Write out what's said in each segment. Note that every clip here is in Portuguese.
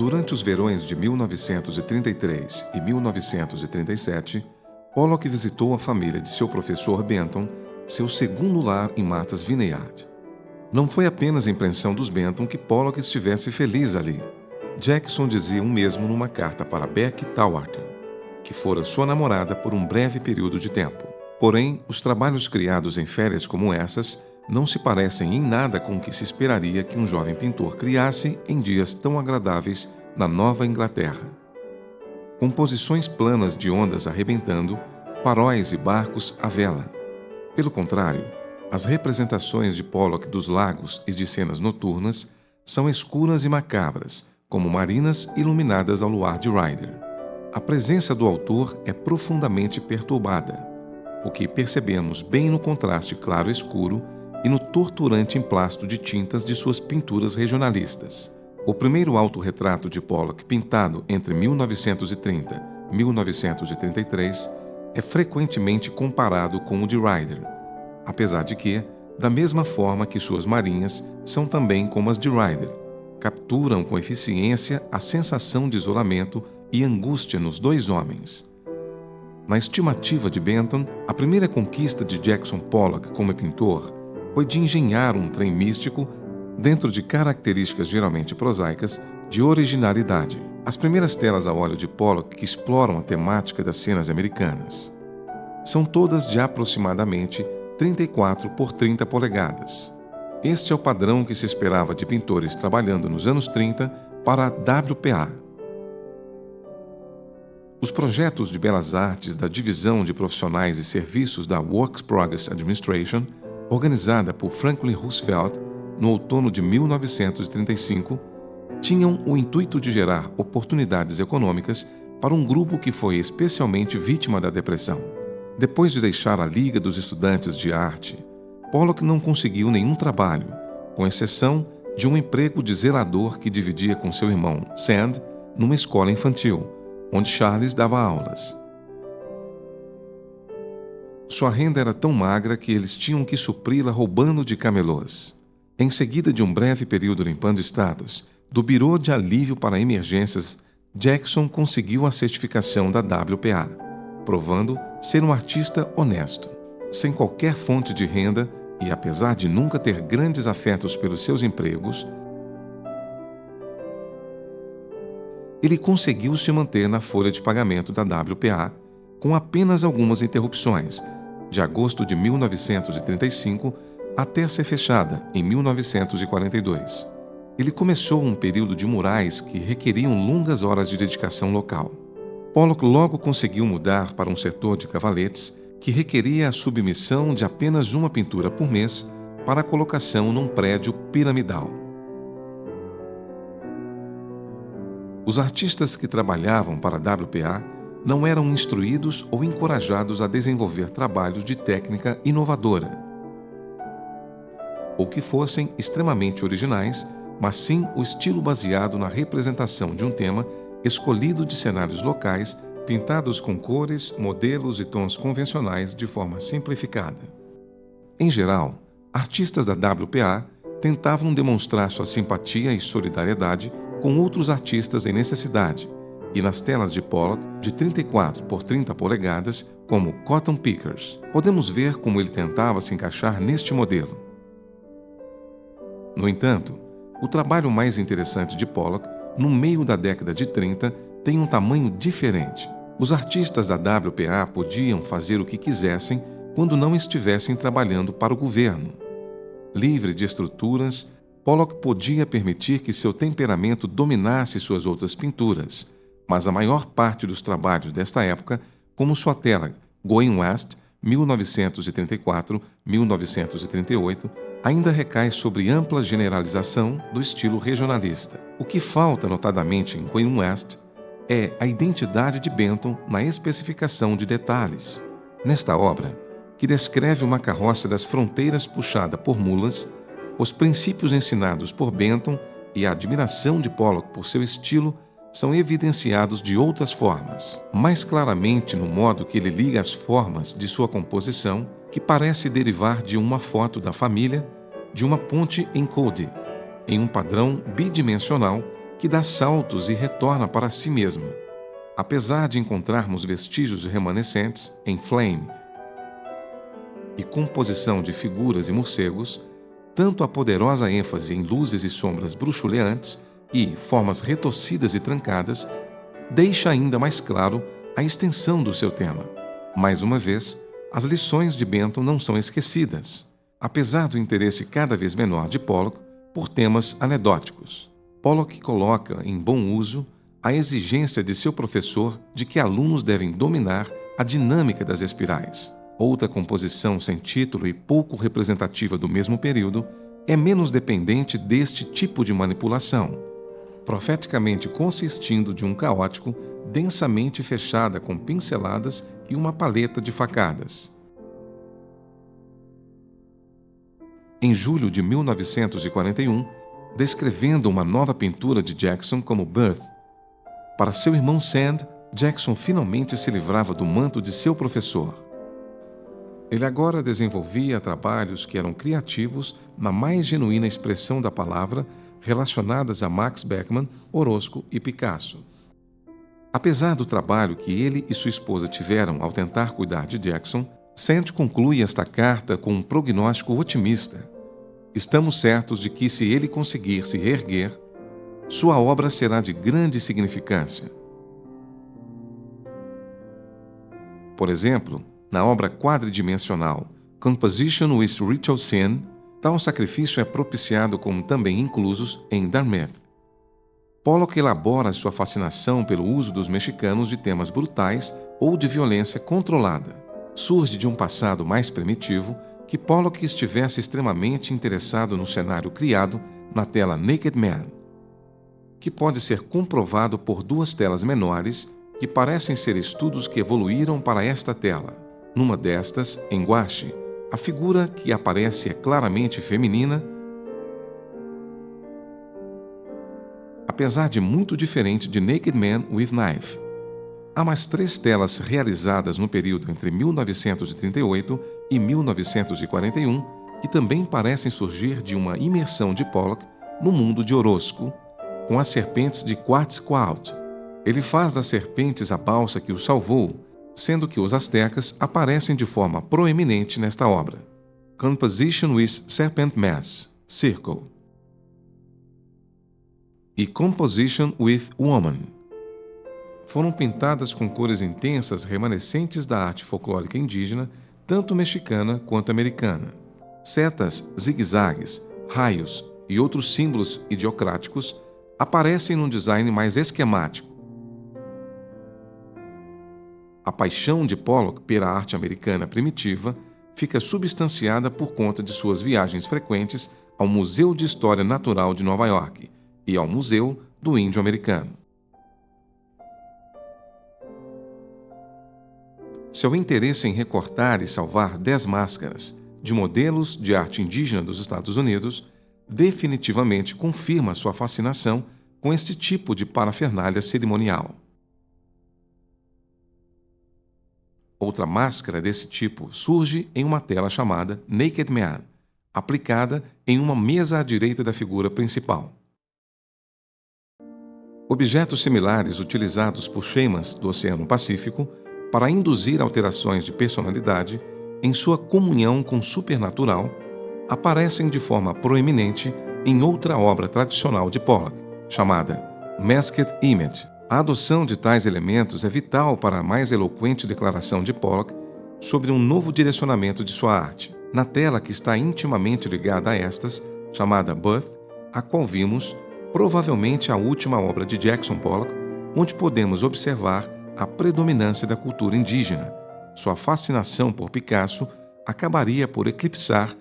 Durante os verões de 1933 e 1937, Pollock visitou a família de seu professor Benton, seu segundo lar em Martha's Vineyard. Não foi apenas a impressão dos Benton que Pollock estivesse feliz ali. Jackson dizia o mesmo numa carta para Becky Tawarton, que fora sua namorada por um breve período de tempo. Porém, os trabalhos criados em férias como essas não se parecem em nada com o que se esperaria que um jovem pintor criasse em dias tão agradáveis na Nova Inglaterra. Composições planas de ondas arrebentando, faróis e barcos à vela. Pelo contrário, as representações de Pollock dos lagos e de cenas noturnas são escuras e macabras, como marinas iluminadas ao luar de Ryder. A presença do autor é profundamente perturbada, o que percebemos bem no contraste claro-escuro e no torturante emplasto de tintas de suas pinturas regionalistas. O primeiro autorretrato de Pollock, pintado entre 1930 e 1933, é frequentemente comparado com o de Ryder, apesar de que, da mesma forma que suas marinhas são também como as de Ryder, capturam com eficiência a sensação de isolamento e angústia nos dois homens. Na estimativa de Benton, a primeira conquista de Jackson Pollock como pintor foi de engenhar um trem místico dentro de características geralmente prosaicas de originalidade. As primeiras telas a óleo de Pollock que exploram a temática das cenas americanas são todas de aproximadamente 34 por 30 polegadas. Este é o padrão que se esperava de pintores trabalhando nos anos 30 para a WPA. Os projetos de belas artes da Divisão de Profissionais e Serviços da Works Progress Administration, organizada por Franklin Roosevelt no outono de 1935, tinham o intuito de gerar oportunidades econômicas para um grupo que foi especialmente vítima da depressão. Depois de deixar a Liga dos Estudantes de Arte, Pollock não conseguiu nenhum trabalho, com exceção de um emprego de zelador que dividia com seu irmão, Sand, numa escola infantil, onde Charles dava aulas. Sua renda era tão magra que eles tinham que supri-la roubando de camelôs. Em seguida de um breve período limpando estátuas, do Birô de Alívio para Emergências, Jackson conseguiu a certificação da WPA, provando ser um artista honesto. Sem qualquer fonte de renda e apesar de nunca ter grandes afetos pelos seus empregos, ele conseguiu se manter na folha de pagamento da WPA com apenas algumas interrupções, de agosto de 1935 até ser fechada em 1942. Ele começou um período de murais que requeriam longas horas de dedicação local. Pollock logo conseguiu mudar para um setor de cavaletes que requeria a submissão de apenas uma pintura por mês para a colocação num prédio piramidal. Os artistas que trabalhavam para a WPA não eram instruídos ou encorajados a desenvolver trabalhos de técnica inovadora, ou que fossem extremamente originais, mas sim o estilo baseado na representação de um tema escolhido de cenários locais, pintados com cores, modelos e tons convencionais de forma simplificada. Em geral, artistas da WPA tentavam demonstrar sua simpatia e solidariedade com outros artistas em necessidade, e nas telas de Pollock, de 34 por 30 polegadas, como Cotton Pickers, podemos ver como ele tentava se encaixar neste modelo. No entanto, o trabalho mais interessante de Pollock, no meio da década de 30, tem um tamanho diferente. Os artistas da WPA podiam fazer o que quisessem quando não estivessem trabalhando para o governo. Livre de estruturas, Pollock podia permitir que seu temperamento dominasse suas outras pinturas, mas a maior parte dos trabalhos desta época, como sua tela Going West, 1934-1938, ainda recai sobre ampla generalização do estilo regionalista. O que falta notadamente em Going West é a identidade de Benton na especificação de detalhes. Nesta obra, que descreve uma carroça das fronteiras puxada por mulas, os princípios ensinados por Benton e a admiração de Pollock por seu estilo são evidenciados de outras formas, mais claramente no modo que ele liga as formas de sua composição, que parece derivar de uma foto da família, de uma ponte em Cody, em um padrão bidimensional que dá saltos e retorna para si mesmo. Apesar de encontrarmos vestígios remanescentes em Flame e composição de figuras e morcegos, tanto a poderosa ênfase em luzes e sombras bruxuleantes e formas retorcidas e trancadas deixa ainda mais claro a extensão do seu tema. Mais uma vez, as lições de Benton não são esquecidas, apesar do interesse cada vez menor de Pollock por temas anedóticos. Pollock coloca em bom uso a exigência de seu professor de que alunos devem dominar a dinâmica das espirais. Outra composição sem título e pouco representativa do mesmo período é menos dependente deste tipo de manipulação, profeticamente consistindo de um caótico densamente fechada com pinceladas e uma paleta de facadas. Em julho de 1941, descrevendo uma nova pintura de Jackson como Birth, para seu irmão Sand, Jackson finalmente se livrava do manto de seu professor. Ele agora desenvolvia trabalhos que eram criativos na mais genuína expressão da palavra, relacionadas a Max Beckmann, Orozco e Picasso. Apesar do trabalho que ele e sua esposa tiveram ao tentar cuidar de Jackson, Sand conclui esta carta com um prognóstico otimista. Estamos certos de que, se ele conseguir se reerguer, sua obra será de grande significância. Por exemplo, na obra quadridimensional Composition with Ritual Sin, tal sacrifício é propiciado como também inclusos em Dartmouth. Pollock elabora sua fascinação pelo uso dos mexicanos de temas brutais ou de violência controlada. Surge de um passado mais primitivo que Pollock estivesse extremamente interessado no cenário criado na tela Naked Man, que pode ser comprovado por duas telas menores que parecem ser estudos que evoluíram para esta tela. Numa destas, em guache, a figura que aparece é claramente feminina, apesar de muito diferente de Naked Man with Knife. Há mais 3 telas realizadas no período entre 1938 e 1941 que também parecem surgir de uma imersão de Pollock no mundo de Orozco, com as serpentes de Quetzalcoatl. Ele faz das serpentes a balsa que o salvou, sendo que os astecas aparecem de forma proeminente nesta obra. Composition with Serpent Mass, Circle, e Composition with Woman. Foram pintadas com cores intensas remanescentes da arte folclórica indígena, tanto mexicana quanto americana. Setas, zigue-zagues, raios e outros símbolos idiocráticos aparecem num design mais esquemático. A paixão de Pollock pela arte americana primitiva fica substanciada por conta de suas viagens frequentes ao Museu de História Natural de Nova York e ao Museu do Índio Americano. Seu interesse em recortar e salvar 10 máscaras de modelos de arte indígena dos Estados Unidos definitivamente confirma sua fascinação com este tipo de parafernália cerimonial. Outra máscara desse tipo surge em uma tela chamada Naked Man, aplicada em uma mesa à direita da figura principal. Objetos similares utilizados por xamãs do Oceano Pacífico para induzir alterações de personalidade em sua comunhão com o supernatural aparecem de forma proeminente em outra obra tradicional de Pollock, chamada Masked Image. A adoção de tais elementos é vital para a mais eloquente declaração de Pollock sobre um novo direcionamento de sua arte. Na tela que está intimamente ligada a estas, chamada Birth, a qual vimos, provavelmente a última obra de Jackson Pollock, onde podemos observar a predominância da cultura indígena. Sua fascinação por Picasso acabaria por eclipsar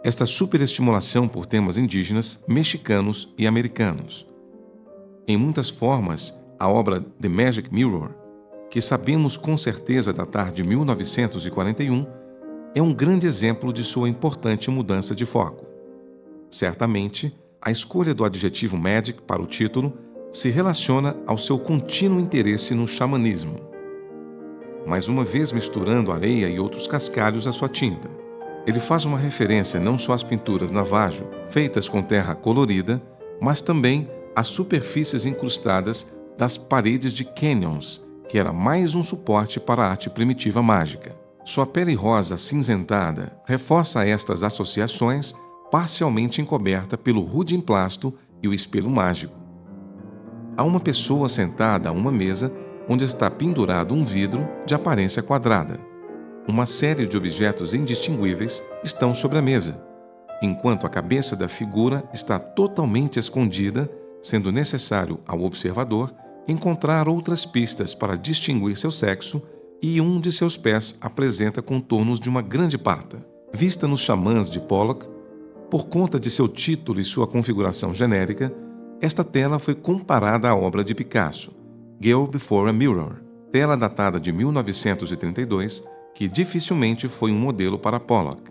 esta superestimulação por temas indígenas, mexicanos e americanos. Em muitas formas, a obra The Magic Mirror, que sabemos com certeza datar de 1941, é um grande exemplo de sua importante mudança de foco. Certamente, a escolha do adjetivo magic para o título se relaciona ao seu contínuo interesse no xamanismo, mais uma vez misturando areia e outros cascalhos à sua tinta. Ele faz uma referência não só às pinturas Navajo, feitas com terra colorida, mas também as superfícies incrustadas das paredes de canyons, que era mais um suporte para a arte primitiva mágica. Sua pele rosa acinzentada reforça estas associações, parcialmente encoberta pelo rude emplasto e o espelho mágico. Há uma pessoa sentada a uma mesa onde está pendurado um vidro de aparência quadrada. Uma série de objetos indistinguíveis estão sobre a mesa, enquanto a cabeça da figura está totalmente escondida, sendo necessário ao observador encontrar outras pistas para distinguir seu sexo, e um de seus pés apresenta contornos de uma grande pata. Vista nos xamãs de Pollock, por conta de seu título e sua configuração genérica, esta tela foi comparada à obra de Picasso, Girl Before a Mirror, tela datada de 1932, que dificilmente foi um modelo para Pollock.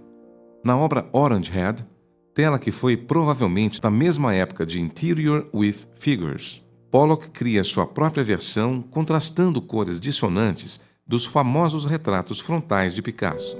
Na obra Orange Head, tela que foi provavelmente da mesma época de Interior with Figures, Pollock cria sua própria versão contrastando cores dissonantes dos famosos retratos frontais de Picasso.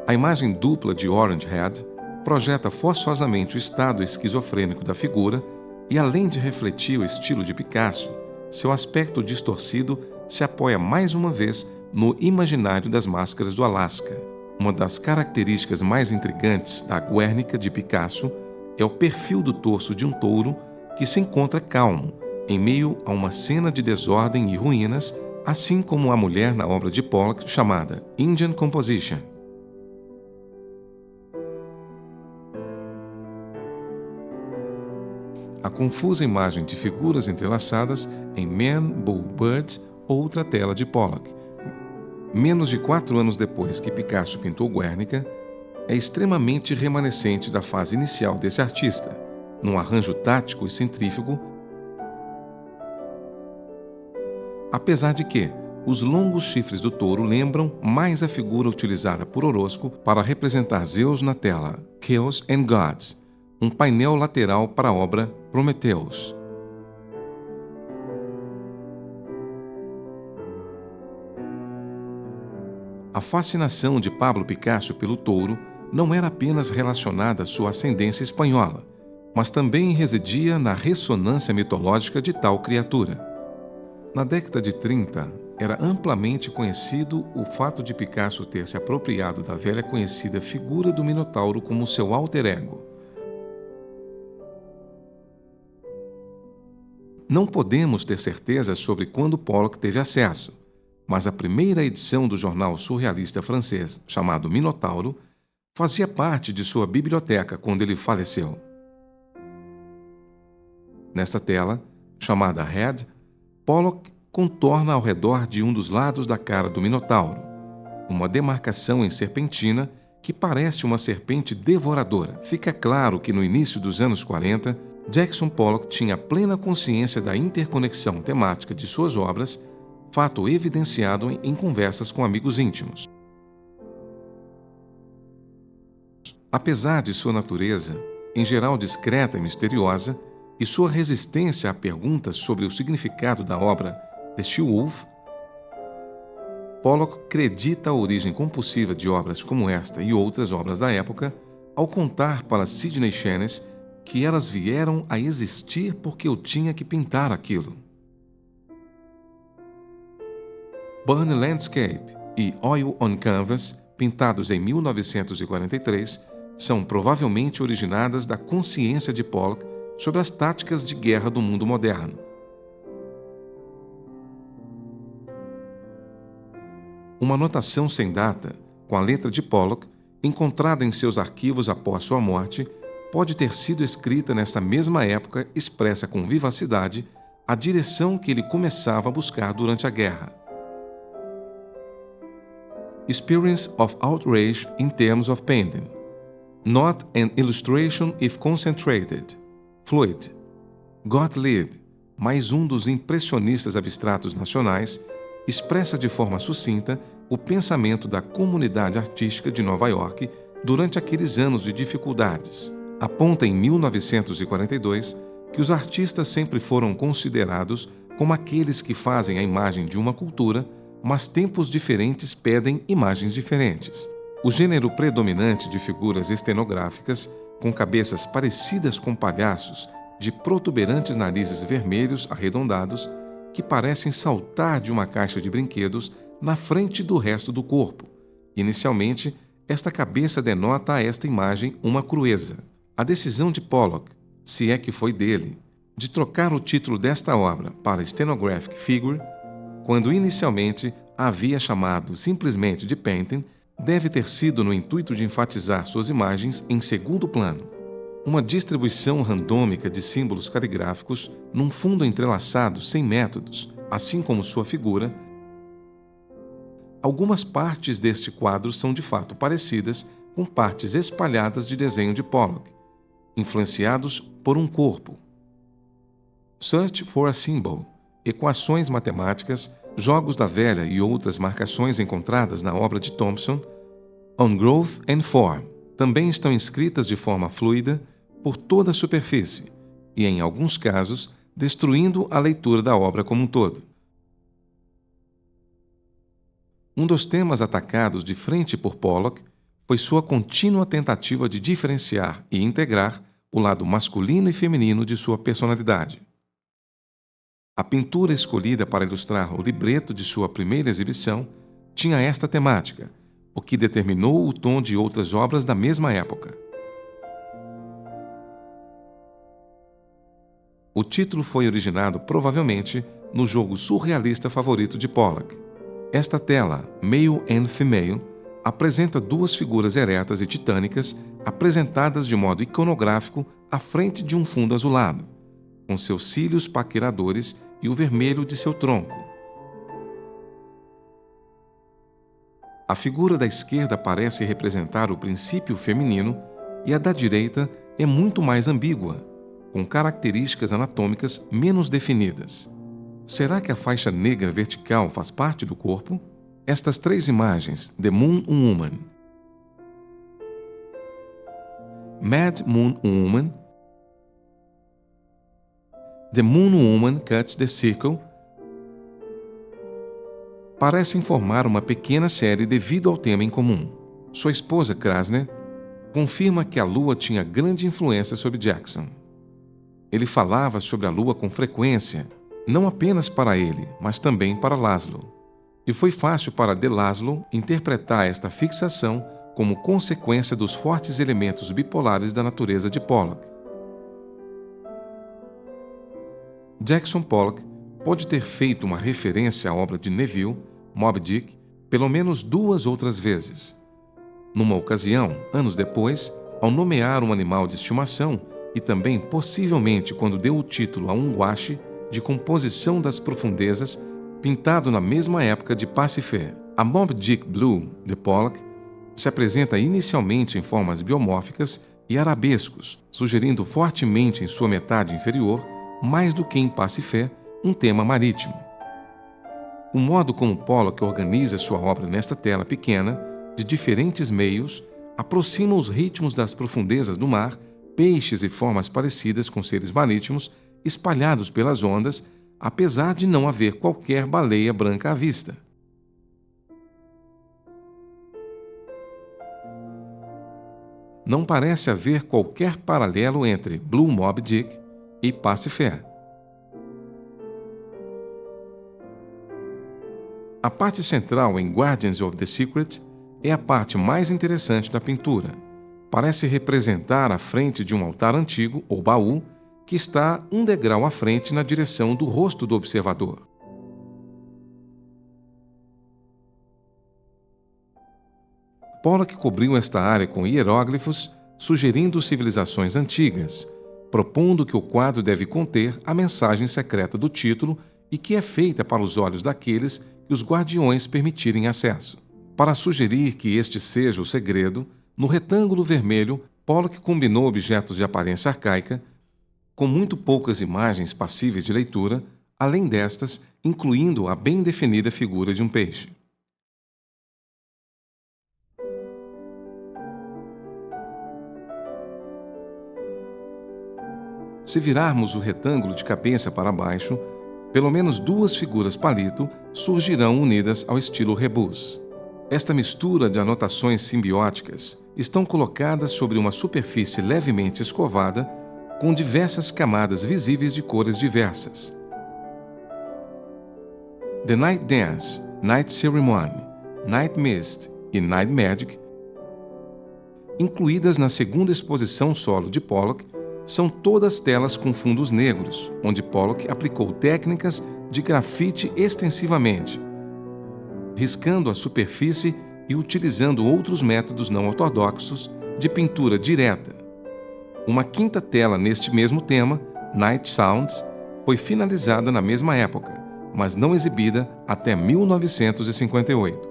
A imagem dupla de Orange Head projeta forçosamente o estado esquizofrênico da figura e, além de refletir o estilo de Picasso, seu aspecto distorcido se apoia mais uma vez no imaginário das máscaras do Alasca. Uma das características mais intrigantes da Guernica de Picasso é o perfil do torso de um touro que se encontra calmo, em meio a uma cena de desordem e ruínas, assim como a mulher na obra de Pollock chamada Indian Composition. A confusa imagem de figuras entrelaçadas em Man, Bull, Birds, outra tela de Pollock. Menos de 4 anos depois que Picasso pintou Guernica, é extremamente remanescente da fase inicial desse artista, num arranjo tático e centrífugo, apesar de que os longos chifres do touro lembram mais a figura utilizada por Orosco para representar Zeus na tela Chaos and Gods, um painel lateral para a obra Prometheus. A fascinação de Pablo Picasso pelo touro não era apenas relacionada à sua ascendência espanhola, mas também residia na ressonância mitológica de tal criatura. Na década de 30, era amplamente conhecido o fato de Picasso ter se apropriado da velha conhecida figura do Minotauro como seu alter ego. Não podemos ter certeza sobre quando Pollock teve acesso, mas a primeira edição do jornal surrealista francês, chamado Minotauro, fazia parte de sua biblioteca quando ele faleceu. Nesta tela, chamada Head, Pollock contorna ao redor de um dos lados da cara do Minotauro, uma demarcação em serpentina que parece uma serpente devoradora. Fica claro que no início dos anos 40, Jackson Pollock tinha plena consciência da interconexão temática de suas obras, fato evidenciado em conversas com amigos íntimos. Apesar de sua natureza, em geral discreta e misteriosa, e sua resistência a perguntas sobre o significado da obra The She-Wolf, Pollock acredita a origem compulsiva de obras como esta e outras obras da época ao contar para Sidney Shenes que elas vieram a existir porque eu tinha que pintar aquilo. Burn Landscape e Oil on Canvas, pintados em 1943, são provavelmente originadas da consciência de Pollock sobre as táticas de guerra do mundo moderno. Uma anotação sem data, com a letra de Pollock, encontrada em seus arquivos após sua morte, pode ter sido escrita nessa mesma época, expressa com vivacidade a direção que ele começava a buscar durante a guerra. Experience of outrage in terms of painting. Not an illustration if concentrated. Fluid. Gottlieb, mais um dos impressionistas abstratos nacionais, expressa de forma sucinta o pensamento da comunidade artística de Nova York durante aqueles anos de dificuldades. Aponta em 1942 que os artistas sempre foram considerados como aqueles que fazem a imagem de uma cultura, mas tempos diferentes pedem imagens diferentes. O gênero predominante de figuras estenográficas com cabeças parecidas com palhaços, de protuberantes narizes vermelhos arredondados que parecem saltar de uma caixa de brinquedos na frente do resto do corpo. Inicialmente, esta cabeça denota a esta imagem uma crueza. A decisão de Pollock, se é que foi dele, de trocar o título desta obra para Stenographic Figure, quando inicialmente a havia chamado simplesmente de Painting, deve ter sido no intuito de enfatizar suas imagens em segundo plano. Uma distribuição randômica de símbolos caligráficos num fundo entrelaçado sem métodos, assim como sua figura. Algumas partes deste quadro são de fato parecidas com partes espalhadas de desenho de Pollock, influenciados por um corpo. Search for a Symbol, equações matemáticas, jogos da velha e outras marcações encontradas na obra de Thompson, On Growth and Form, também estão inscritas de forma fluida por toda a superfície e, em alguns casos, destruindo a leitura da obra como um todo. Um dos temas atacados de frente por Pollock foi sua contínua tentativa de diferenciar e integrar o lado masculino e feminino de sua personalidade. A pintura escolhida para ilustrar o libreto de sua primeira exibição tinha esta temática, o que determinou o tom de outras obras da mesma época. O título foi originado provavelmente no jogo surrealista favorito de Pollock. Esta tela, Male and Female, apresenta duas figuras eretas e titânicas apresentadas de modo iconográfico à frente de um fundo azulado, com seus cílios paqueradores e o vermelho de seu tronco. A figura da esquerda parece representar o princípio feminino e a da direita é muito mais ambígua, com características anatômicas menos definidas. Será que a faixa negra vertical faz parte do corpo? Estas três imagens, The Moon Woman, Mad Moon Woman, The Moon Woman Cuts the Circle, parecem formar uma pequena série devido ao tema em comum. Sua esposa, Krasner, confirma que a Lua tinha grande influência sobre Jackson. Ele falava sobre a Lua com frequência, não apenas para ele, mas também para Laszlo. E foi fácil para de Laszlo interpretar esta fixação como consequência dos fortes elementos bipolares da natureza de Pollock. Jackson Pollock pode ter feito uma referência à obra de Neville, Moby Dick, pelo menos duas outras vezes. Numa ocasião, anos depois, ao nomear um animal de estimação e também possivelmente quando deu o título a um guache de composição das profundezas pintado na mesma época de Pasiphae. A Moby Dick Blue, de Pollock, se apresenta inicialmente em formas biomórficas e arabescos, sugerindo fortemente em sua metade inferior, mais do que em Pasiphae, um tema marítimo. O modo como Pollock organiza sua obra nesta tela pequena, de diferentes meios, aproxima os ritmos das profundezas do mar, peixes e formas parecidas com seres marítimos espalhados pelas ondas, apesar de não haver qualquer baleia branca à vista. Não parece haver qualquer paralelo entre Blue Moby Dick e Pasiphae. A parte central em Guardians of the Secret é a parte mais interessante da pintura. Parece representar a frente de um altar antigo, ou baú, que está um degrau à frente na direção do rosto do observador. Pollock cobriu esta área com hieróglifos, sugerindo civilizações antigas, propondo que o quadro deve conter a mensagem secreta do título e que é feita para os olhos daqueles que os guardiões permitirem acesso. Para sugerir que este seja o segredo, no retângulo vermelho, Pollock combinou objetos de aparência arcaica, com muito poucas imagens passíveis de leitura, além destas, incluindo a bem definida figura de um peixe. Se virarmos o retângulo de cabeça para baixo, pelo menos duas figuras palito surgirão unidas ao estilo rebus. Esta mistura de anotações simbióticas estão colocadas sobre uma superfície levemente escovada com diversas camadas visíveis de cores diversas. The Night Dance, Night Ceremony, Night Mist e Night Magic, incluídas na segunda exposição solo de Pollock, são todas telas com fundos negros, onde Pollock aplicou técnicas de grafite extensivamente, riscando a superfície e utilizando outros métodos não ortodoxos de pintura direta. Uma quinta tela neste mesmo tema, Night Sounds, foi finalizada na mesma época, mas não exibida até 1958.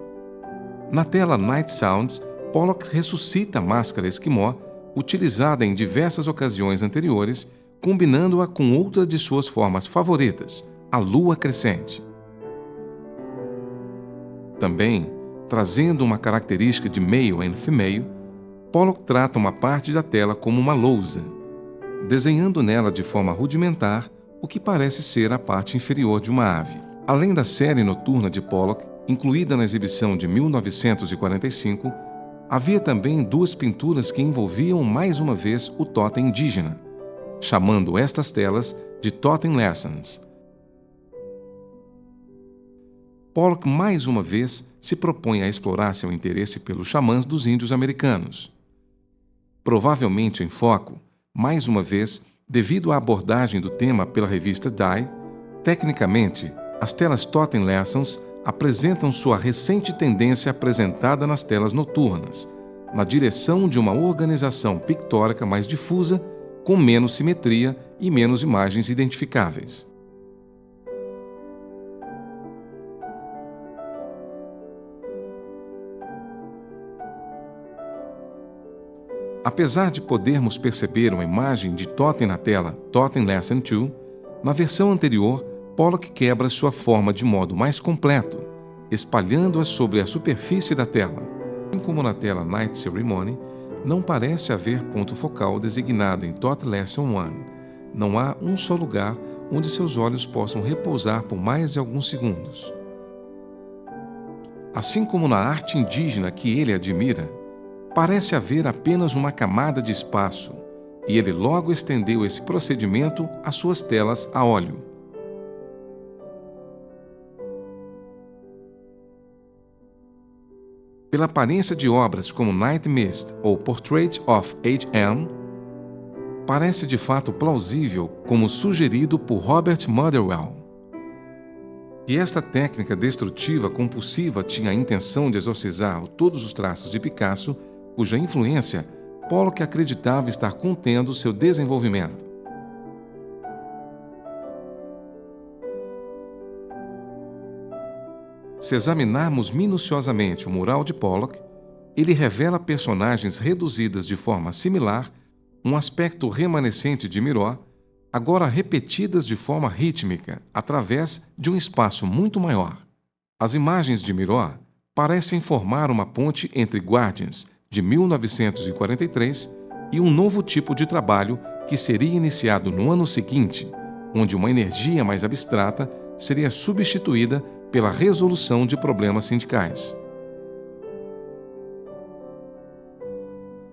Na tela Night Sounds, Pollock ressuscita a máscara esquimó, utilizada em diversas ocasiões anteriores, combinando-a com outra de suas formas favoritas, a lua crescente. Também, trazendo uma característica de male and female, Pollock trata uma parte da tela como uma lousa, desenhando nela de forma rudimentar o que parece ser a parte inferior de uma ave. Além da série noturna de Pollock, incluída na exibição de 1945, havia também duas pinturas que envolviam mais uma vez o totem indígena, chamando estas telas de Totem Lessons. Pollock mais uma vez se propõe a explorar seu interesse pelos xamãs dos índios americanos. Provavelmente em foco, mais uma vez, devido à abordagem do tema pela revista Die, tecnicamente, as telas Totem Lessons apresentam sua recente tendência apresentada nas telas noturnas, na direção de uma organização pictórica mais difusa, com menos simetria e menos imagens identificáveis. Apesar de podermos perceber uma imagem de totem na tela Totem Lesson 2, na versão anterior, Pollock quebra sua forma de modo mais completo, espalhando-a sobre a superfície da tela. Assim como na tela Night Ceremony, não parece haver ponto focal designado em Totem Lesson 1. Não há um só lugar onde seus olhos possam repousar por mais de alguns segundos. Assim como na arte indígena que ele admira, parece haver apenas uma camada de espaço, e ele logo estendeu esse procedimento às suas telas a óleo. Pela aparência de obras como Night Mist ou Portrait of H.M., parece de fato plausível como sugerido por Robert Motherwell. Que esta técnica destrutiva compulsiva tinha a intenção de exorcizar todos os traços de Picasso, cuja influência Pollock acreditava estar contendo seu desenvolvimento. Se examinarmos minuciosamente o mural de Pollock, ele revela personagens reduzidas de forma similar, um aspecto remanescente de Miró, agora repetidas de forma rítmica, através de um espaço muito maior. As imagens de Miró parecem formar uma ponte entre Guardians, de 1943, e um novo tipo de trabalho que seria iniciado no ano seguinte, onde uma energia mais abstrata seria substituída pela resolução de problemas sindicais.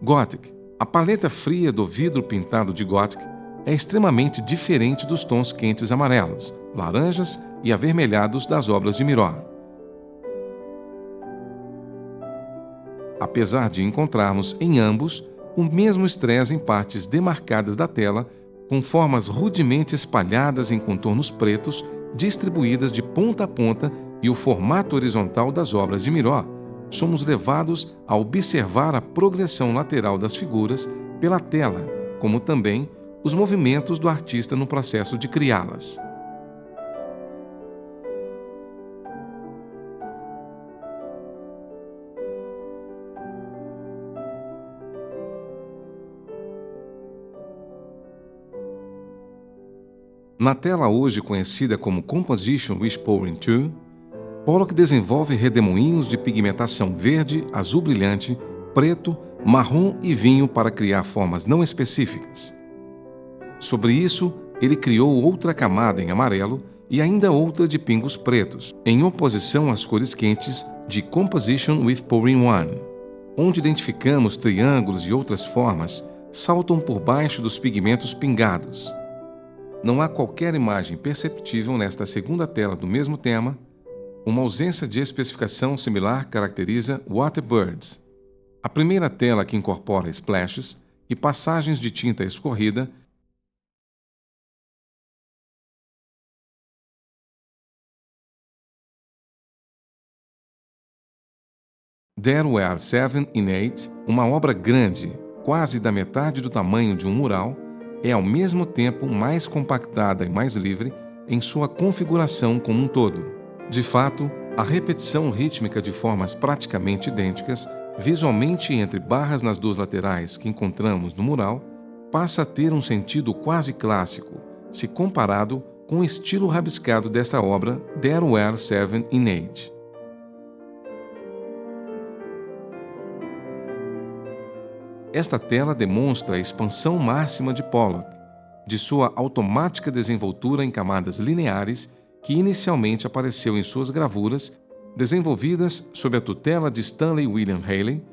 Gothic. A paleta fria do vidro pintado de Gothic é extremamente diferente dos tons quentes amarelos, laranjas e avermelhados das obras de Miró. Apesar de encontrarmos em ambos o mesmo estresse em partes demarcadas da tela, com formas rudemente espalhadas em contornos pretos, distribuídas de ponta a ponta, e o formato horizontal das obras de Miró, somos levados a observar a progressão lateral das figuras pela tela, como também os movimentos do artista no processo de criá-las. Na tela hoje conhecida como Composition Whispering 2, Pollock desenvolve redemoinhos de pigmentação verde, azul brilhante, preto, marrom e vinho para criar formas não específicas. Sobre isso, ele criou outra camada em amarelo e ainda outra de pingos pretos, em oposição às cores quentes de Composition with Pouring One, onde identificamos triângulos e outras formas saltam por baixo dos pigmentos pingados. Não há qualquer imagem perceptível nesta segunda tela do mesmo tema. Uma ausência de especificação similar caracteriza Waterbirds. A primeira tela que incorpora splashes e passagens de tinta escorrida There Were Seven in Eight, uma obra grande, quase da metade do tamanho de um mural, é ao mesmo tempo mais compactada e mais livre em sua configuração como um todo. De fato, a repetição rítmica de formas praticamente idênticas, visualmente entre barras nas duas laterais que encontramos no mural, passa a ter um sentido quase clássico, se comparado com o estilo rabiscado desta obra There Were Seven in Eight. Esta tela demonstra a expansão máxima de Pollock, de sua automática desenvoltura em camadas lineares que inicialmente apareceu em suas gravuras, desenvolvidas sob a tutela de Stanley William Haley,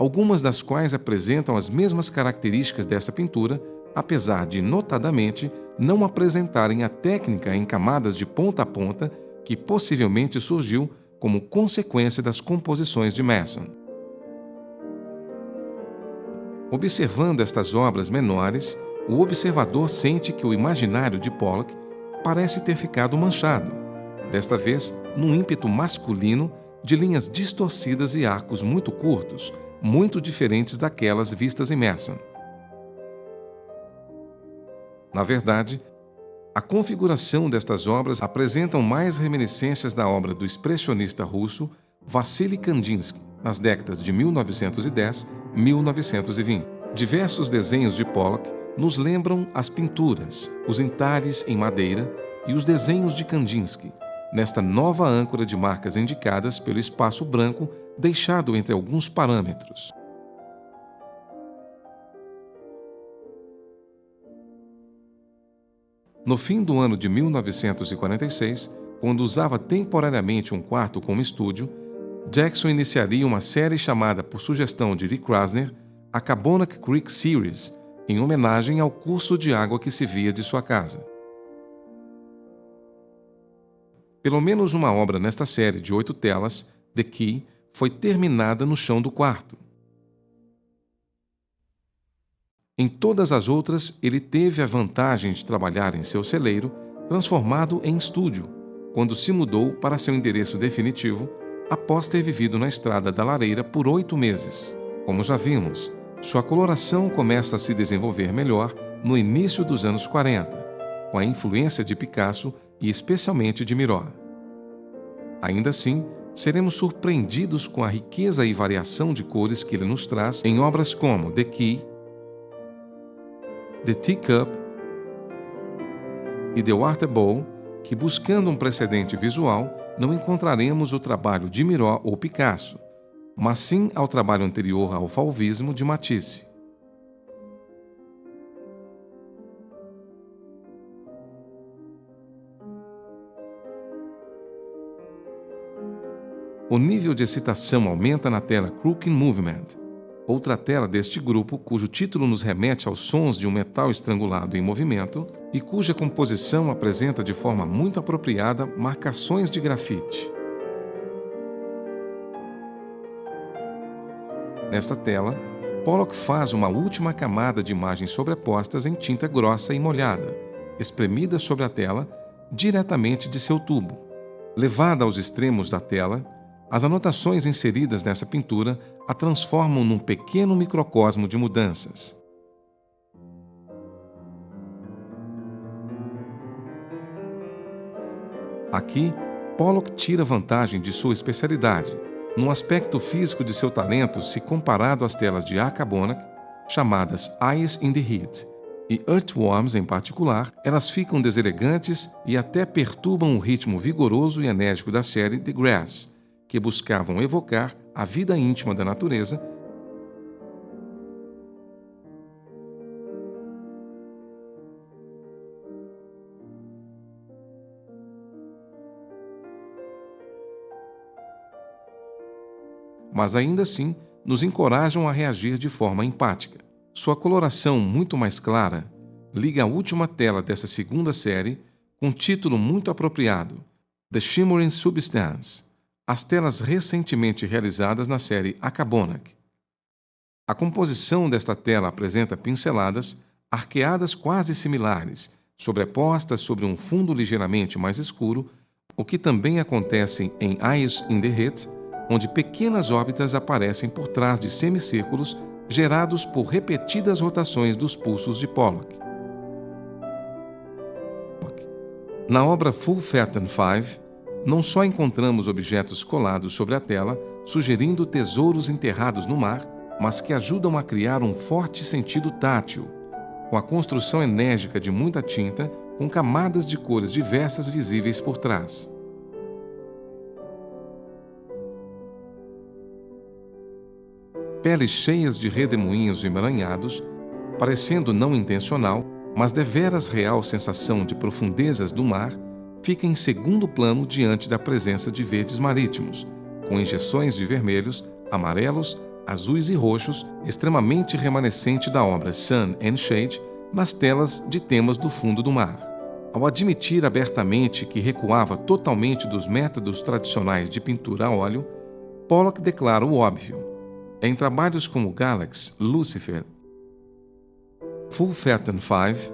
algumas das quais apresentam as mesmas características dessa pintura, apesar de, notadamente, não apresentarem a técnica em camadas de ponta a ponta que possivelmente surgiu como consequência das composições de Masson. Observando estas obras menores, o observador sente que o imaginário de Pollock parece ter ficado manchado, desta vez num ímpeto masculino de linhas distorcidas e arcos muito curtos, muito diferentes daquelas vistas em Masson. Na verdade, a configuração destas obras apresentam mais reminiscências da obra do expressionista russo Vassily Kandinsky, nas décadas de 1910 e 1920. Diversos desenhos de Pollock nos lembram as pinturas, os entalhes em madeira e os desenhos de Kandinsky, nesta nova âncora de marcas indicadas pelo espaço branco deixado entre alguns parâmetros. No fim do ano de 1946, quando usava temporariamente um quarto como estúdio, Jackson iniciaria uma série chamada, por sugestão de Lee Krasner, a Cabonic Creek Series, em homenagem ao curso de água que se via de sua casa. Pelo menos uma obra nesta série de 8 telas, The Key, foi terminada no chão do quarto. Em todas as outras, ele teve a vantagem de trabalhar em seu celeiro, transformado em estúdio, quando se mudou para seu endereço definitivo, após ter vivido na Estrada da Lareira por 8 meses. Como já vimos, sua coloração começa a se desenvolver melhor no início dos anos 40, com a influência de Picasso e especialmente de Miró. Ainda assim, seremos surpreendidos com a riqueza e variação de cores que ele nos traz em obras como The Key, The Teacup e The Water Bowl, que, buscando um precedente visual, não encontraremos o trabalho de Miró ou Picasso, mas sim ao trabalho anterior ao fauvismo de Matisse. O nível de excitação aumenta na tela Crooking Movement, outra tela deste grupo cujo título nos remete aos sons de um metal estrangulado em movimento e cuja composição apresenta de forma muito apropriada marcações de grafite. Nesta tela, Pollock faz uma última camada de imagens sobrepostas em tinta grossa e molhada, espremida sobre a tela diretamente de seu tubo. Levada aos extremos da tela, as anotações inseridas nessa pintura a transformam num pequeno microcosmo de mudanças. Aqui, Pollock tira vantagem de sua especialidade, num aspecto físico de seu talento se comparado às telas de Cabonic, chamadas Eyes in the Heat, e Earthworms em particular, elas ficam deselegantes e até perturbam o ritmo vigoroso e enérgico da série The Grass, que buscavam evocar a vida íntima da natureza mas ainda assim nos encorajam a reagir de forma empática. Sua coloração muito mais clara liga a última tela dessa segunda série com um título muito apropriado, The Shimmering Substance, as telas recentemente realizadas na série Acabonic. A composição desta tela apresenta pinceladas arqueadas quase similares, sobrepostas sobre um fundo ligeiramente mais escuro, o que também acontece em Eyes in the Heat, onde pequenas órbitas aparecem por trás de semicírculos gerados por repetidas rotações dos pulsos de Pollock. Na obra Full Fathom 5, não só encontramos objetos colados sobre a tela, sugerindo tesouros enterrados no mar, mas que ajudam a criar um forte sentido tátil, com a construção enérgica de muita tinta, com camadas de cores diversas visíveis por trás. Peles cheias de redemoinhos emaranhados, parecendo não intencional, mas deveras real sensação de profundezas do mar, fica em segundo plano diante da presença de verdes marítimos, com injeções de vermelhos, amarelos, azuis e roxos, extremamente remanescente da obra Sun and Shade, nas telas de temas do fundo do mar. Ao admitir abertamente que recuava totalmente dos métodos tradicionais de pintura a óleo, Pollock declara o óbvio. Em trabalhos como Galaxy, Lucifer, Full Fathom 5,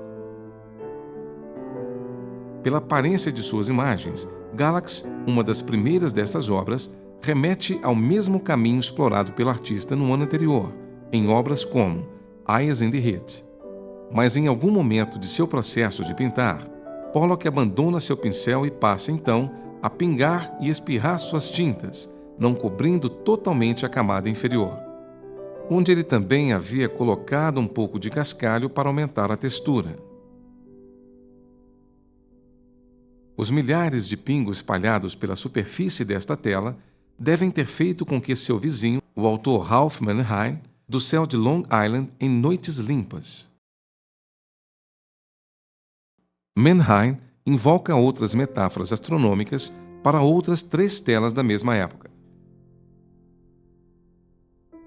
pela aparência de suas imagens, Galaxy, uma das primeiras destas obras, remete ao mesmo caminho explorado pelo artista no ano anterior, em obras como Eyes in the Heat. Mas em algum momento de seu processo de pintar, Pollock abandona seu pincel e passa então a pingar e espirrar suas tintas, não cobrindo totalmente a camada inferior, onde ele também havia colocado um pouco de cascalho para aumentar a textura. Os milhares de pingos espalhados pela superfície desta tela devem ter feito com que seu vizinho, o autor Ralph Manheim, do céu de Long Island em Noites Limpas. Manheim invoca outras metáforas astronômicas para outras 3 telas da mesma época.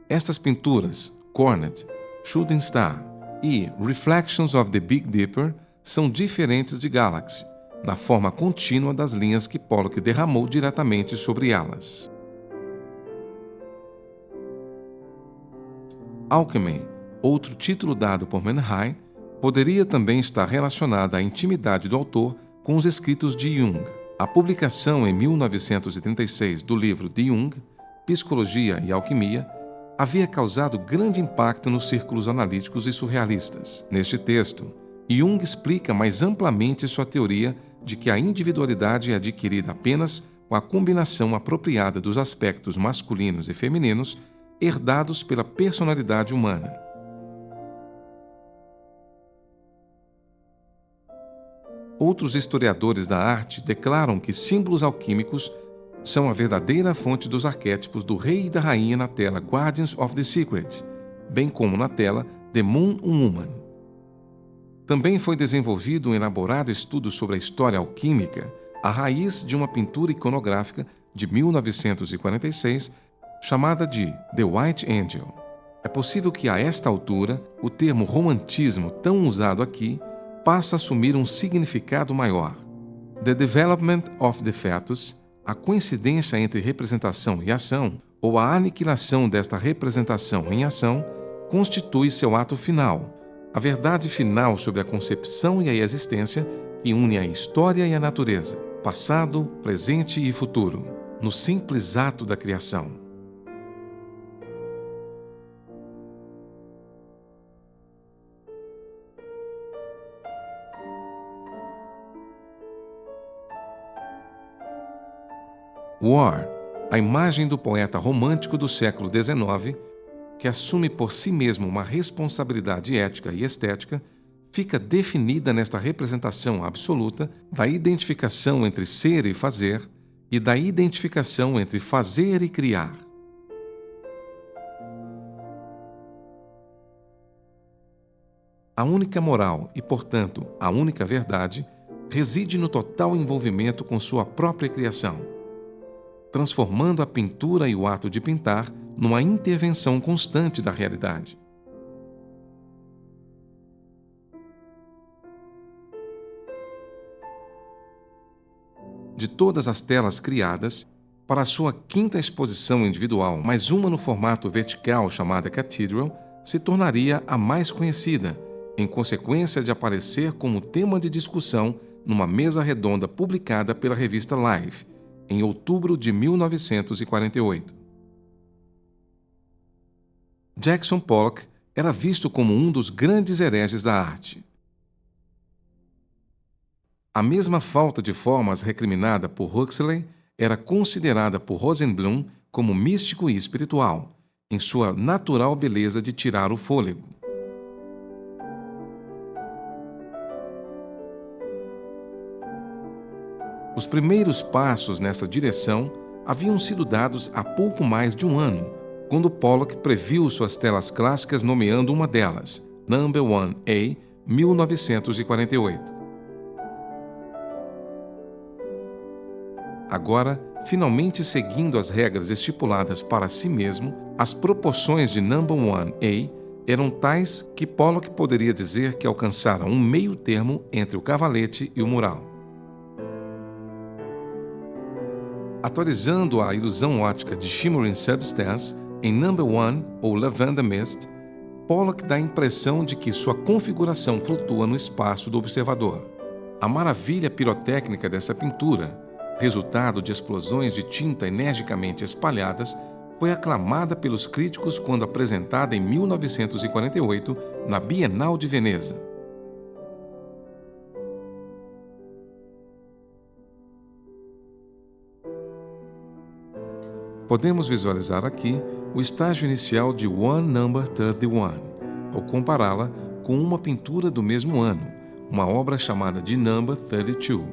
Estas pinturas, Cornet, Shooting Star e Reflections of the Big Dipper, são diferentes de Galaxy, na forma contínua das linhas que Pollock derramou diretamente sobre elas. Alchemy, outro título dado por Manheim, poderia também estar relacionada à intimidade do autor com os escritos de Jung. A publicação em 1936 do livro de Jung, Psicologia e Alquimia, havia causado grande impacto nos círculos analíticos e surrealistas. Neste texto, Jung explica mais amplamente sua teoria de que a individualidade é adquirida apenas com a combinação apropriada dos aspectos masculinos e femininos herdados pela personalidade humana. Outros historiadores da arte declaram que símbolos alquímicos são a verdadeira fonte dos arquétipos do rei e da rainha na tela Guardians of the Secret, bem como na tela The Moon Woman. Também foi desenvolvido um elaborado estudo sobre a história alquímica, a raiz de uma pintura iconográfica de 1946, chamada de The White Angel. É possível que a esta altura, o termo romantismo tão usado aqui passa a assumir um significado maior. The Development of the Fetus, a coincidência entre representação e ação, ou a aniquilação desta representação em ação, constitui seu ato final, a verdade final sobre a concepção e a existência que une a história e a natureza, passado, presente e futuro, no simples ato da criação. War, a imagem do poeta romântico do século XIX, que assume por si mesmo uma responsabilidade ética e estética, fica definida nesta representação absoluta da identificação entre ser e fazer e da identificação entre fazer e criar. A única moral e, portanto, a única verdade reside no total envolvimento com sua própria criação, transformando a pintura e o ato de pintar numa intervenção constante da realidade. De todas as telas criadas, para sua quinta exposição individual, mais uma no formato vertical chamada Cathedral, se tornaria a mais conhecida, em consequência de aparecer como tema de discussão numa mesa redonda publicada pela revista Life, em outubro de 1948. Jackson Pollock era visto como um dos grandes hereges da arte. A mesma falta de formas recriminada por Huxley era considerada por Rosenblum como místico e espiritual, em sua natural beleza de tirar o fôlego. Os primeiros passos nessa direção haviam sido dados há pouco mais de um ano, quando Pollock previu suas telas clássicas nomeando uma delas, Number 1A, 1948. Agora, finalmente seguindo as regras estipuladas para si mesmo, as proporções de Number 1A eram tais que Pollock poderia dizer que alcançaram um meio termo entre o cavalete e o mural. Atualizando a ilusão ótica de Shimmering Substance, em Number 1 ou Lavender Mist, Pollock dá a impressão de que sua configuração flutua no espaço do observador. A maravilha pirotécnica dessa pintura, resultado de explosões de tinta energicamente espalhadas, foi aclamada pelos críticos quando apresentada em 1948 na Bienal de Veneza. Podemos visualizar aqui o estágio inicial de One Number 31, ao compará-la com uma pintura do mesmo ano, uma obra chamada de Number 32.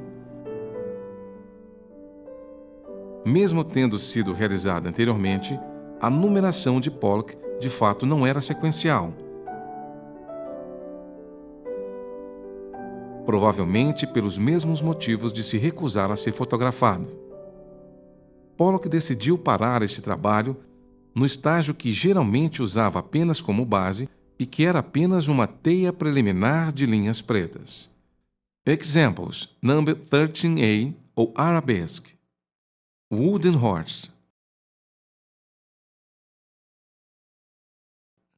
Mesmo tendo sido realizada anteriormente, a numeração de Pollock de fato não era sequencial. Provavelmente pelos mesmos motivos de se recusar a ser fotografado. Pollock decidiu parar este trabalho no estágio que geralmente usava apenas como base e que era apenas uma teia preliminar de linhas pretas. Examples: Number 13A ou Arabesque. Wooden Horse.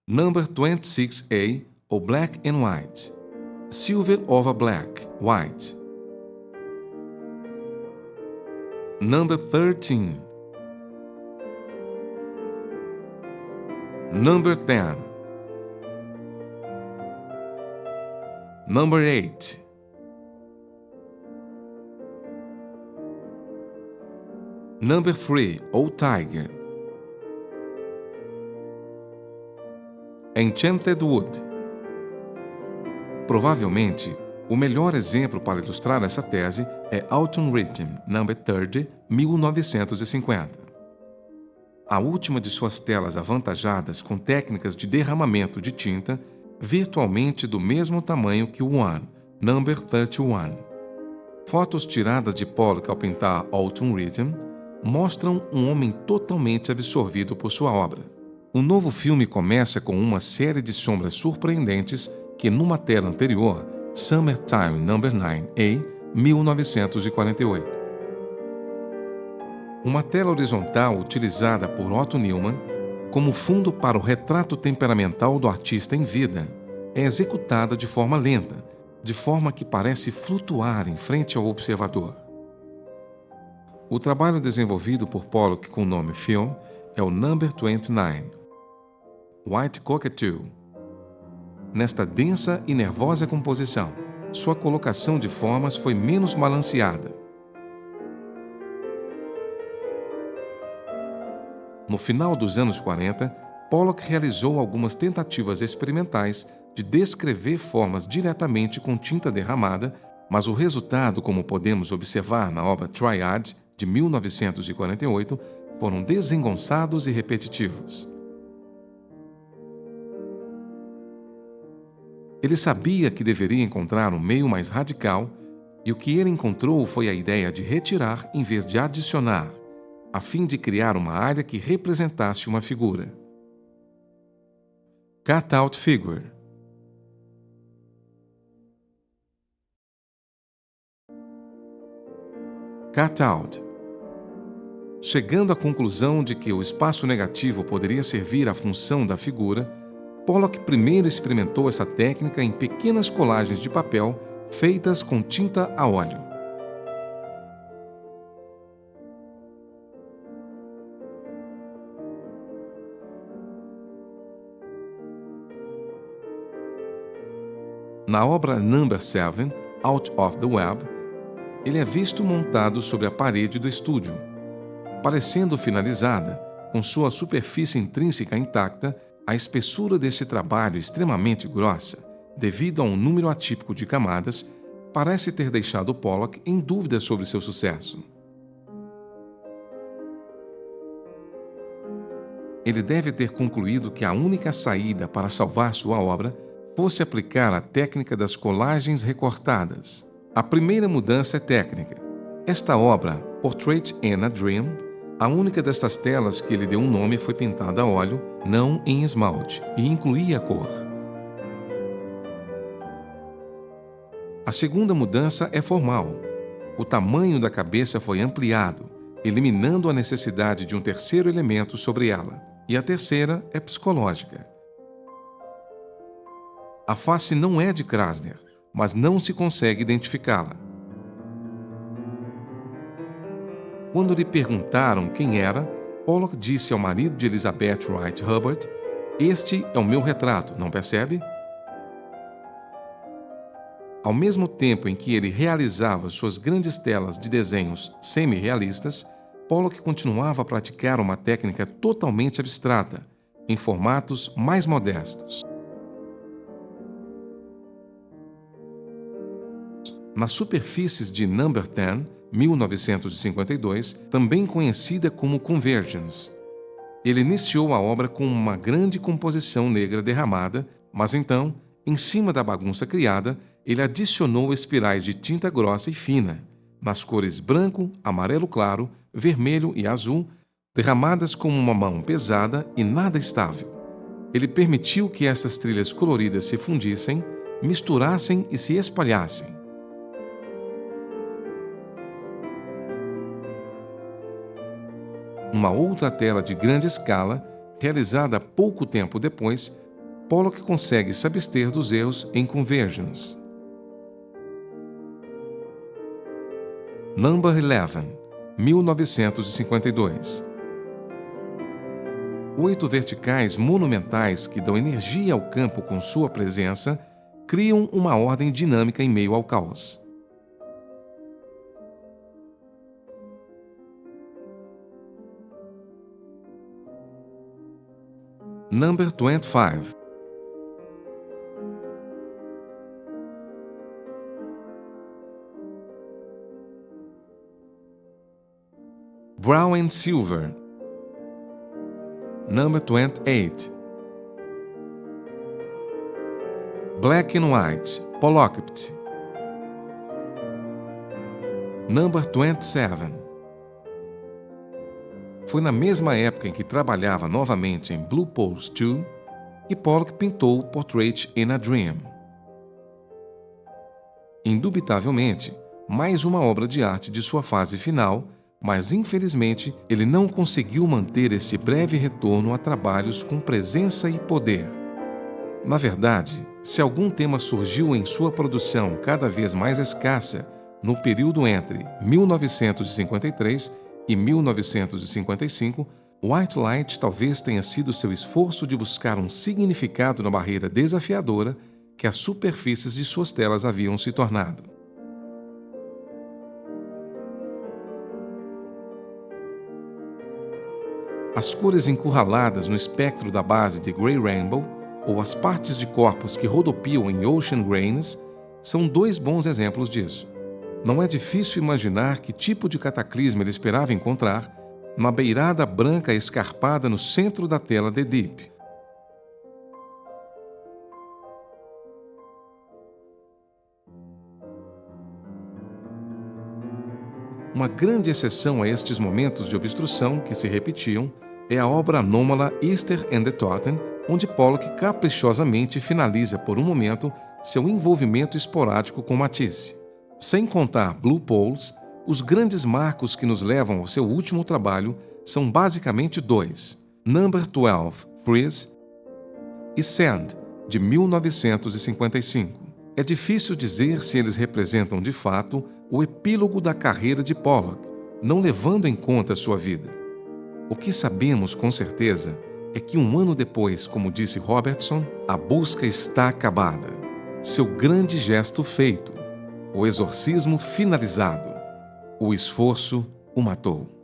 Number 26A ou Black and White. Silver over Black, White. Number 13. Number 10. Number 8. Number 3, ou Tiger. Enchanted Wood. Provavelmente, o melhor exemplo para ilustrar essa tese é Autumn Rhythm, Number 30, 1950. A última de suas telas avantajadas com técnicas de derramamento de tinta, virtualmente do mesmo tamanho que o One, Number 31. Fotos tiradas de Pollock ao pintar Autumn Rhythm mostram um homem totalmente absorvido por sua obra. O novo filme começa com uma série de sombras surpreendentes que, numa tela anterior, Summertime Number 9A, 1948. Uma tela horizontal utilizada por Otto Neumann como fundo para o retrato temperamental do artista em vida é executada de forma lenta, de forma que parece flutuar em frente ao observador. O trabalho desenvolvido por Pollock com o nome Film é o Number 29, White Cockatoo. Nesta densa e nervosa composição, sua colocação de formas foi menos balanceada. No final dos anos 40, Pollock realizou algumas tentativas experimentais de descrever formas diretamente com tinta derramada, mas o resultado, como podemos observar na obra Triad, de 1948, foram desengonçados e repetitivos. Ele sabia que deveria encontrar um meio mais radical, e o que ele encontrou foi a ideia de retirar em vez de adicionar, a fim de criar uma área que representasse uma figura. Cutout figure. Cutout. Chegando à conclusão de que o espaço negativo poderia servir à função da figura, Pollock primeiro experimentou essa técnica em pequenas colagens de papel feitas com tinta a óleo. Na obra Number 7, Out of the Web, ele é visto montado sobre a parede do estúdio. Parecendo finalizada, com sua superfície intrínseca intacta, a espessura desse trabalho extremamente grossa, devido a um número atípico de camadas, parece ter deixado Pollock em dúvida sobre seu sucesso. Ele deve ter concluído que a única saída para salvar sua obra fosse aplicar a técnica das colagens recortadas. A primeira mudança é técnica. Esta obra, Portrait in a Dream, a única destas telas que lhe deu um nome foi pintada a óleo, não em esmalte, e incluía a cor. A segunda mudança é formal. O tamanho da cabeça foi ampliado, eliminando a necessidade de um terceiro elemento sobre ela. E a terceira é psicológica. A face não é de Krasner, mas não se consegue identificá-la. Quando lhe perguntaram quem era, Pollock disse ao marido de Elizabeth Wright Hubbard: "Este é o meu retrato, não percebe?" Ao mesmo tempo em que ele realizava suas grandes telas de desenhos semi-realistas, Pollock continuava a praticar uma técnica totalmente abstrata, em formatos mais modestos. Nas superfícies de Number 10, 1952, também conhecida como Convergence, ele iniciou a obra com uma grande composição negra derramada, mas então, em cima da bagunça criada, ele adicionou espirais de tinta grossa e fina, nas cores branco, amarelo claro, vermelho e azul, derramadas com uma mão pesada e nada estável. Ele permitiu que essas trilhas coloridas se fundissem, misturassem e se espalhassem. Uma outra tela de grande escala, realizada pouco tempo depois, Pollock consegue se abster dos erros em Convergence. Number 11, 1952. 8 verticais monumentais que dão energia ao campo com sua presença criam uma ordem dinâmica em meio ao caos. Number 25. Brown and Silver. Number 28. Black and White, Pollocked. Number 27. Foi na mesma época em que trabalhava novamente em Blue Poles 2 que Pollock pintou Portrait in a Dream. Indubitavelmente, mais uma obra de arte de sua fase final, mas infelizmente ele não conseguiu manter este breve retorno a trabalhos com presença e poder. Na verdade, se algum tema surgiu em sua produção cada vez mais escassa no período entre 1953 e 1955, White Light talvez tenha sido seu esforço de buscar um significado na barreira desafiadora que as superfícies de suas telas haviam se tornado. As cores encurraladas no espectro da base de Grey Rainbow, ou as partes de corpos que rodopiam em Ocean Grayness, são dois bons exemplos disso. Não é difícil imaginar que tipo de cataclismo ele esperava encontrar na beirada branca escarpada no centro da tela de Deep. Uma grande exceção a estes momentos de obstrução que se repetiam é a obra anômala Easter and the Totten, onde Pollock caprichosamente finaliza por um momento seu envolvimento esporádico com Matisse. Sem contar Blue Poles, os grandes marcos que nos levam ao seu último trabalho são basicamente dois: Number 12, Freeze, e Sand, de 1955. É difícil dizer se eles representam de fato o epílogo da carreira de Pollock, não levando em conta sua vida. O que sabemos com certeza é que um ano depois, como disse Robertson, a busca está acabada. Seu grande gesto feito, o exorcismo finalizado. O esforço o matou.